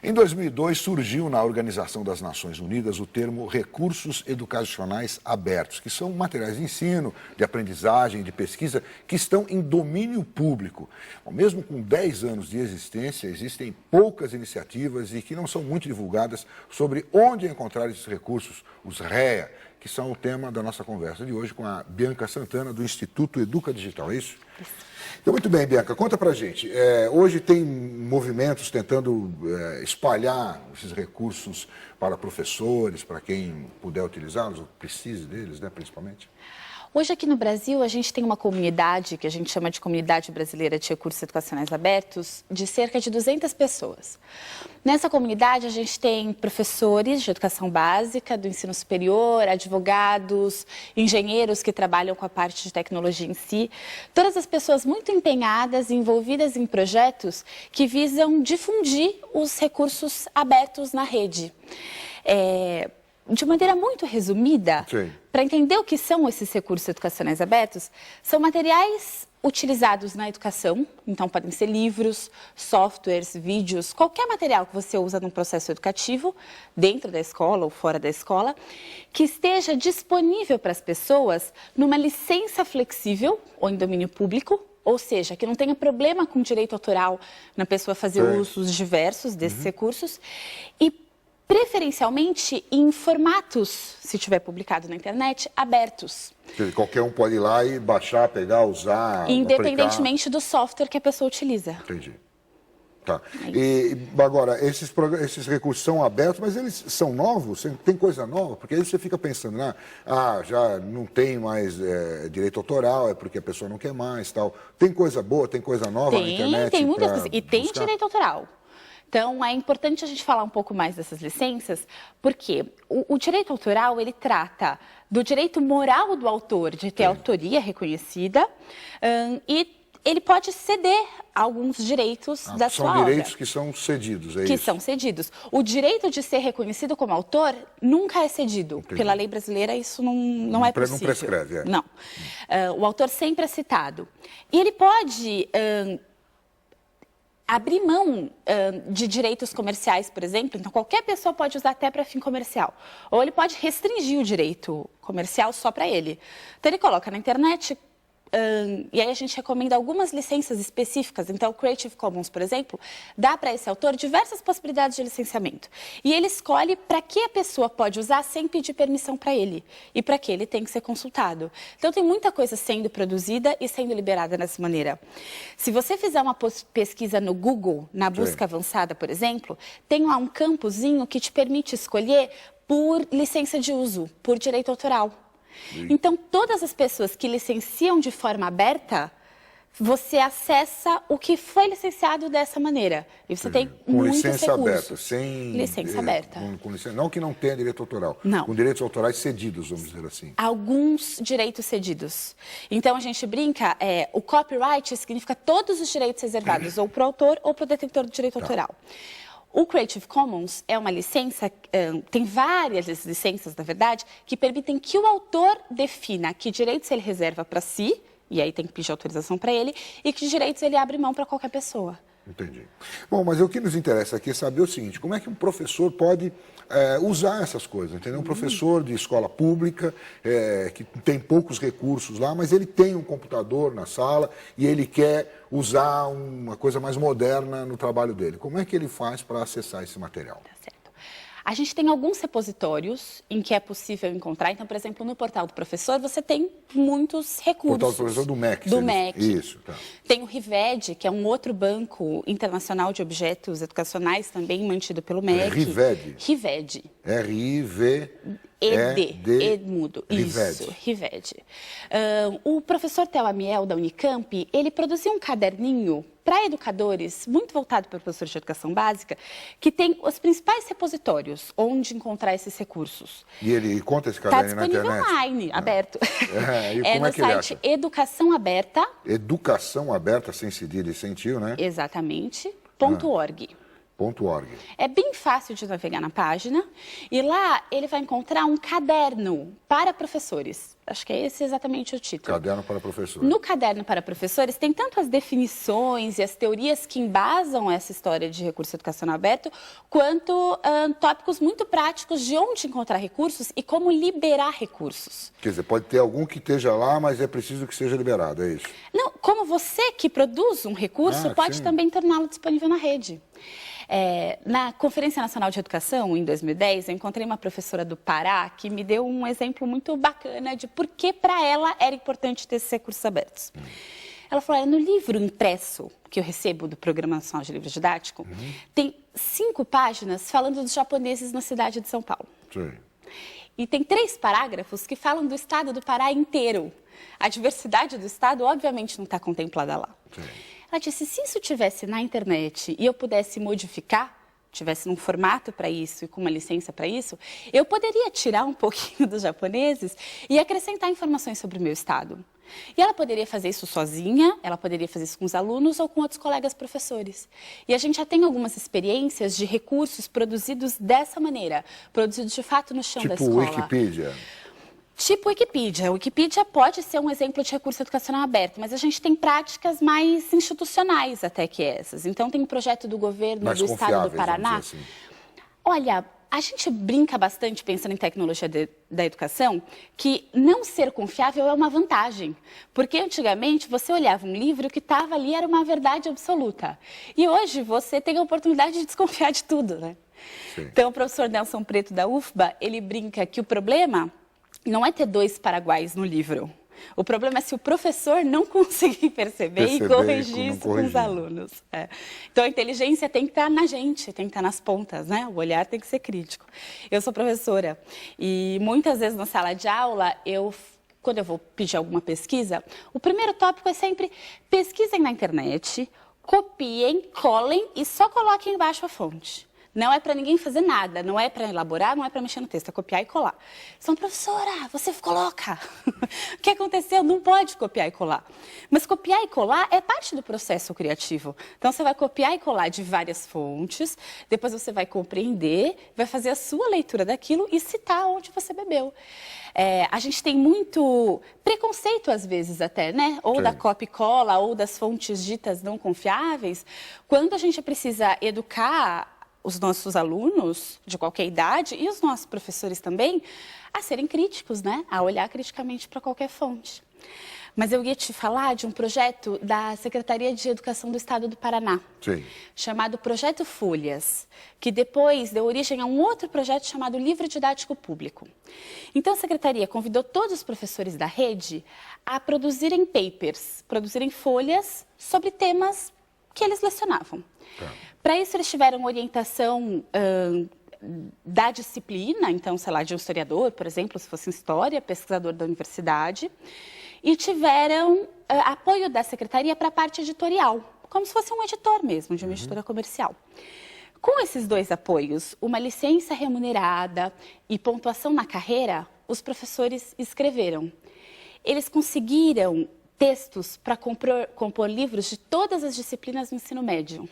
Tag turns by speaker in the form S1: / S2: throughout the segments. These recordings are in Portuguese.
S1: Em 2002, surgiu na Organização das Nações Unidas o termo Recursos Educacionais Abertos, que são materiais de ensino, de aprendizagem, de pesquisa, que estão em domínio público. Bom, mesmo com 10 anos de existência, existem poucas iniciativas e que não são muito divulgadas sobre onde encontrar esses recursos, os REA, que são o tema da nossa conversa de hoje com a Bianca Santana, do Instituto Educa Digital, é isso? Então, muito bem, Bianca, conta pra gente. Hoje tem movimentos tentando espalhar esses recursos para professores, para quem puder utilizá-los, ou precise deles, né, principalmente.
S2: Hoje aqui no Brasil a gente tem uma comunidade, que a gente chama de Comunidade Brasileira de Recursos Educacionais Abertos, de cerca de 200 pessoas. Nessa comunidade a gente tem professores de educação básica, do ensino superior, advogados, engenheiros que trabalham com a parte de tecnologia em si. Todas as pessoas muito empenhadas e envolvidas em projetos que visam difundir os recursos abertos na rede. De maneira muito resumida, para entender o que são esses recursos educacionais abertos, são materiais utilizados na educação, então podem ser livros, softwares, vídeos, qualquer material que você usa num processo educativo, dentro da escola ou fora da escola, que esteja disponível para as pessoas numa licença flexível ou em domínio público, ou seja, que não tenha problema com direito autoral na pessoa fazer usos diversos desses recursos, e preferencialmente em formatos, se tiver publicado na internet, abertos.
S1: Qualquer um pode ir lá e baixar, pegar, usar,
S2: independentemente do software que a pessoa utiliza.
S1: Entendi. Tá. E agora, esses recursos são abertos, mas eles são novos? Tem coisa nova? Porque aí você fica pensando, né? Já não tem mais direito autoral, é porque a pessoa não quer mais, tal. Tem coisa boa, tem coisa nova na internet?
S2: Tem muitas coisas. E tem direito autoral. Então, é importante a gente falar um pouco mais dessas licenças, porque o direito autoral, ele trata do direito moral do autor de ter autoria reconhecida e ele pode ceder alguns direitos da sua obra.
S1: São direitos que são cedidos, é isso?
S2: Que são cedidos. O direito de ser reconhecido como autor nunca é cedido.
S1: Entendi.
S2: Pela lei brasileira, isso não é possível.
S1: Não prescreve,
S2: Não. O autor sempre é citado. E ele pode abrir mão de direitos comerciais, por exemplo, então qualquer pessoa pode usar até para fim comercial. Ou ele pode restringir o direito comercial só para ele. Então ele coloca na internet, e aí a gente recomenda algumas licenças específicas. Então o Creative Commons, por exemplo, dá para esse autor diversas possibilidades de licenciamento. E ele escolhe para que a pessoa pode usar sem pedir permissão para ele. E para que ele tem que ser consultado. Então tem muita coisa sendo produzida e sendo liberada dessa maneira. Se você fizer uma pesquisa no Google, na busca avançada, por exemplo, tem lá um campozinho que te permite escolher por licença de uso, por direito autoral. Então, todas as pessoas que licenciam de forma aberta, você acessa o que foi licenciado dessa maneira. E você tem muitos recursos. Com licença aberta, sem... Licença aberta.
S1: Não que não tenha direito autoral.
S2: Não.
S1: Com direitos autorais cedidos, vamos dizer assim.
S2: Alguns direitos cedidos. Então, a gente brinca, o copyright significa todos os direitos reservados ou para o autor ou para o detentor do direito autoral. O Creative Commons é uma licença, tem várias licenças, na verdade, que permitem que o autor defina que direitos ele reserva para si, e aí tem que pedir autorização para ele, e que direitos ele abre mão para qualquer pessoa.
S1: Entendi. Bom, mas o que nos interessa aqui é saber o seguinte, como é que um professor pode usar essas coisas, entendeu? Um professor de escola pública, que tem poucos recursos lá, mas ele tem um computador na sala e ele quer usar uma coisa mais moderna no trabalho dele. Como é que ele faz para acessar esse material?
S2: Tá certo. A gente tem alguns repositórios em que é possível encontrar. Então, por exemplo, no portal do professor, você tem muitos recursos.
S1: Portal do professor do MEC.
S2: Do MEC.
S1: Isso, tá.
S2: Tem o RIVED, que é um outro banco internacional de objetos educacionais, também mantido pelo MEC.
S1: RIVED?
S2: RIVED.
S1: R-I-V-E-D.
S2: Mudo. Isso, RIVED. O professor Theo Amiel, da Unicamp, ele produziu um caderninho para educadores, muito voltado para professores de educação básica, que tem os principais repositórios onde encontrar esses recursos.
S1: E ele conta esse caderno na internet?
S2: Está disponível online, aberto.
S1: E como
S2: no site Educação Aberta.
S1: Educação Aberta, sem cedilha e sem tio, né?
S2: Exatamente. .org.
S1: .org.
S2: É bem fácil de navegar na página e lá ele vai encontrar um caderno para professores. Acho que é esse exatamente o título.
S1: Caderno para professores.
S2: No caderno para professores tem tanto as definições e as teorias que embasam essa história de recurso educacional aberto, quanto tópicos muito práticos de onde encontrar recursos e como liberar recursos.
S1: Quer dizer, pode ter algum que esteja lá, mas é preciso que seja liberado, é isso?
S2: Não, como você que produz um recurso pode
S1: sim.
S2: também torná-lo disponível na rede. Na Conferência Nacional de Educação, em 2010, eu encontrei uma professora do Pará que me deu um exemplo muito bacana de por que para ela era importante ter esses recursos abertos. Ela falou, no livro impresso que eu recebo do Programa Nacional de Livro Didático, tem 5 páginas falando dos japoneses na cidade de São Paulo.
S1: Sim.
S2: E tem 3 parágrafos que falam do estado do Pará inteiro. A diversidade do estado, obviamente, não está contemplada lá.
S1: Sim.
S2: Ela disse, se isso tivesse na internet e eu pudesse modificar, tivesse num formato para isso e com uma licença para isso, eu poderia tirar um pouquinho dos japoneses e acrescentar informações sobre o meu estado. E ela poderia fazer isso sozinha, ela poderia fazer isso com os alunos ou com outros colegas professores. E a gente já tem algumas experiências de recursos produzidos dessa maneira, produzidos de fato no chão da escola.
S1: Tipo Wikipedia.
S2: Tipo Wikipedia. A Wikipedia pode ser um exemplo de recurso educacional aberto, mas a gente tem práticas mais institucionais até que essas. Então, tem um projeto do governo
S1: Mais
S2: do estado do Paraná.
S1: vamos dizer assim.
S2: Olha, a gente brinca bastante pensando em tecnologia da educação, que não ser confiável é uma vantagem. Porque antigamente você olhava um livro que estava ali, era uma verdade absoluta. E hoje você tem a oportunidade de desconfiar de tudo, né?
S1: Sim.
S2: Então, o professor Nelson Preto da UFBA, ele brinca que o problema não é ter 2 paraguaios no livro. O problema é se o professor não conseguir perceber e corrigir isso com os alunos. Então, a inteligência tem que estar na gente, tem que estar nas pontas, né? O olhar tem que ser crítico. Eu sou professora e muitas vezes na sala de aula, quando eu vou pedir alguma pesquisa, o primeiro tópico é sempre pesquisem na internet, copiem, colhem e só coloquem embaixo a fonte. Não é para ninguém fazer nada, não é para elaborar, não é para mexer no texto, é copiar e colar. Então, professora, você coloca. O que aconteceu? Não pode copiar e colar. Mas copiar e colar é parte do processo criativo. Então, você vai copiar e colar de várias fontes, depois você vai compreender, vai fazer a sua leitura daquilo e citar onde você bebeu. A gente tem muito preconceito, às vezes, até, né? Ou
S1: Sim.
S2: da copia e cola, ou das fontes ditas não confiáveis. Quando a gente precisa educar os nossos alunos de qualquer idade e os nossos professores também a serem críticos, né? A olhar criticamente para qualquer fonte. Mas eu ia te falar de um projeto da Secretaria de Educação do Estado do Paraná,
S1: Sim.
S2: chamado Projeto Folhas, que depois deu origem a um outro projeto chamado Livro Didático Público. Então, a Secretaria convidou todos os professores da rede a produzirem papers, produzirem folhas sobre temas que eles lecionavam. Tá. Para isso, eles tiveram orientação da disciplina, então, sei lá, de um historiador, por exemplo, se fosse em história, pesquisador da universidade, e tiveram apoio da secretaria para a parte editorial, como se fosse um editor mesmo, de uma editora comercial. Com esses 2 apoios, uma licença remunerada e pontuação na carreira, os professores escreveram. Eles conseguiram textos para compor livros de todas as disciplinas do ensino médio.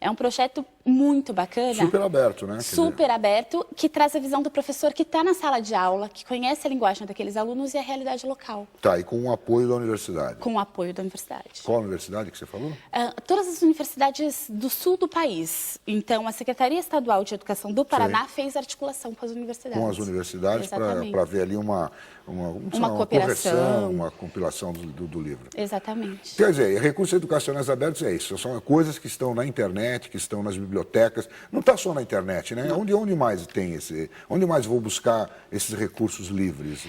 S2: É um projeto muito bacana.
S1: Super aberto, né?
S2: Super aberto, que traz a visão do professor que está na sala de aula, que conhece a linguagem daqueles alunos e a realidade local.
S1: Tá, e com o apoio da universidade.
S2: Com o apoio da universidade.
S1: Qual a universidade que você falou?
S2: Todas as universidades do sul do país. Então, a Secretaria Estadual de Educação do Paraná fez articulação com as universidades.
S1: Com as universidades para ver ali uma
S2: cooperação.
S1: Correção, uma compilação do livro.
S2: Exatamente.
S1: Quer dizer, recursos educacionais abertos é isso. São coisas que estão na internet, que estão nas bibliotecas. Não está só na internet, né? Onde mais tem onde mais vou buscar esses recursos livres?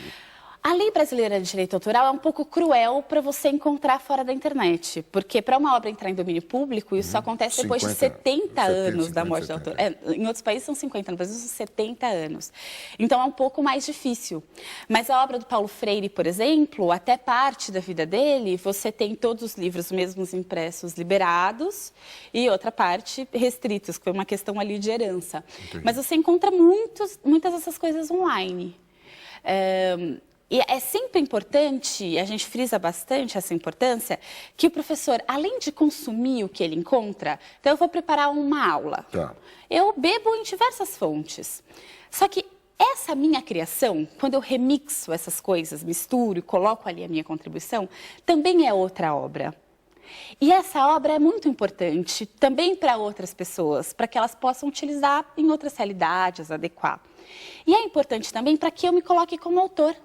S2: A lei brasileira de direito autoral é um pouco cruel para você encontrar fora da internet, porque para uma obra entrar em domínio público, isso acontece depois de 70 anos da morte do autor. Em outros países são 50, no Brasil são 70 anos. Então é um pouco mais difícil. Mas a obra do Paulo Freire, por exemplo, até parte da vida dele, você tem todos os livros mesmos impressos liberados e outra parte restritos, que foi uma questão ali de herança. Entendi. Mas você encontra muitas dessas coisas online. E é sempre importante, a gente frisa bastante essa importância, que o professor, além de consumir o que ele encontra, então eu vou preparar uma aula.
S1: Tá.
S2: Eu bebo em diversas fontes. Só que essa minha criação, quando eu remixo essas coisas, misturo e coloco ali a minha contribuição, também é outra obra. E essa obra é muito importante também para outras pessoas, para que elas possam utilizar em outras realidades, adequar. E é importante também para que eu me coloque como autor.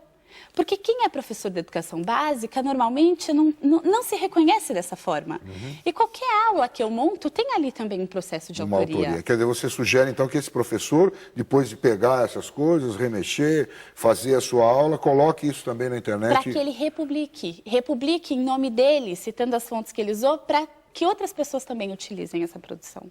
S2: Porque quem é professor de educação básica, normalmente não se reconhece dessa forma. E qualquer aula que eu monto tem ali também um processo de autoria.
S1: Quer dizer, você sugere, então, que esse professor, depois de pegar essas coisas, remexer, fazer a sua aula, coloque isso também na internet?
S2: Para que ele republique. Republique em nome dele, citando as fontes que ele usou, para que outras pessoas também utilizem essa produção.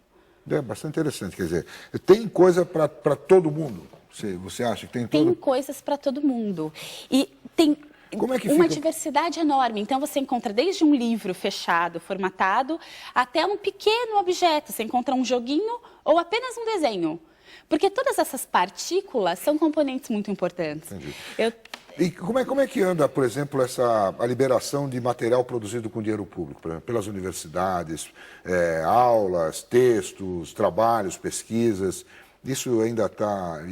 S1: É bastante interessante, quer dizer, tem coisa para todo mundo? Você acha que tem todo?
S2: Tem coisas para todo mundo. E tem uma diversidade enorme. Então, você encontra desde um livro fechado, formatado, até um pequeno objeto. Você encontra um joguinho ou apenas um desenho. Porque todas essas partículas são componentes muito importantes.
S1: Entendi. E como é que anda, por exemplo, a liberação de material produzido com dinheiro público, por exemplo, pelas universidades, aulas, textos, trabalhos, pesquisas? Isso ainda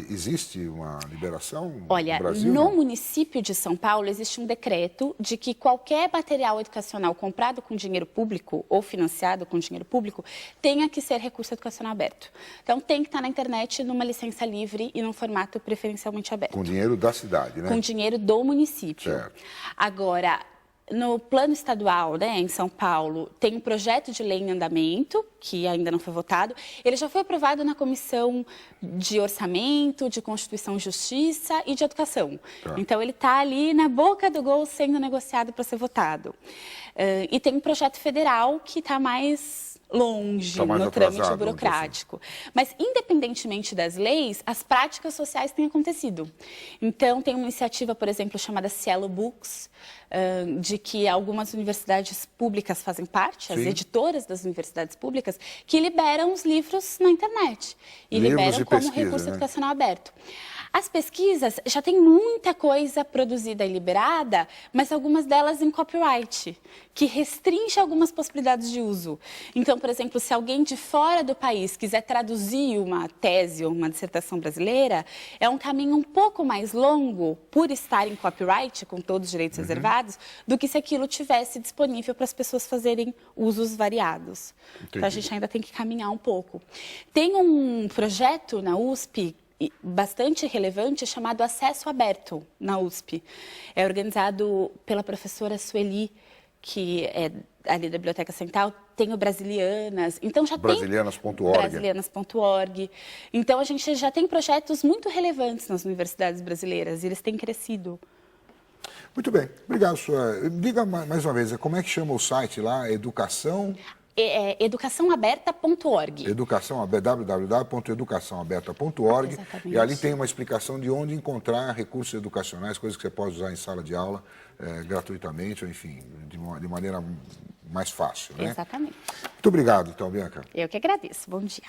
S1: existe uma liberação no Brasil?
S2: Olha, no município de São Paulo existe um decreto de que qualquer material educacional comprado com dinheiro público ou financiado com dinheiro público tenha que ser recurso educacional aberto. Então tem que estar na internet numa licença livre e num formato preferencialmente aberto.
S1: Com dinheiro da cidade, né?
S2: Com dinheiro do município.
S1: Certo.
S2: Agora, no plano estadual, né, em São Paulo, tem um projeto de lei em andamento, que ainda não foi votado. Ele já foi aprovado na Comissão de Orçamento, de Constituição e Justiça e de Educação. Tá. Então, ele está ali na boca do gol sendo negociado para ser votado. E tem um projeto federal que está mais longe no trâmite burocrático. Mas, independentemente das leis, as práticas sociais têm acontecido. Então, tem uma iniciativa, por exemplo, chamada Cielo Books, de que algumas universidades públicas fazem parte, as editoras das universidades públicas, que liberam os livros na internet. E liberam como recurso educacional aberto. As pesquisas já tem muita coisa produzida e liberada, mas algumas delas em copyright, que restringe algumas possibilidades de uso. Então, por exemplo, se alguém de fora do país quiser traduzir uma tese ou uma dissertação brasileira, é um caminho um pouco mais longo, por estar em copyright, com todos os direitos reservados, do que se aquilo tivesse disponível para as pessoas fazerem usos variados. Entendi. Então, a gente ainda tem que caminhar um pouco. Tem um projeto na USP bastante relevante chamado Acesso Aberto na USP. É organizado pela professora Sueli, que é ali da Biblioteca Central, tem o Brasilianas. Então já
S1: Brasilianas.org.
S2: Brasilianas.org. Então a gente já tem projetos muito relevantes nas universidades brasileiras e eles têm crescido.
S1: Muito bem, obrigado, senhora. Diga mais uma vez, como é que chama o site lá? Educação...
S2: educaçãoaberta.org.
S1: www.educaçãoaberta.org. E ali tem uma explicação de onde encontrar recursos educacionais, coisas que você pode usar em sala de aula gratuitamente, ou enfim, de maneira mais fácil, né?
S2: Exatamente.
S1: Muito obrigado, então, Bianca.
S2: Eu que agradeço. Bom dia.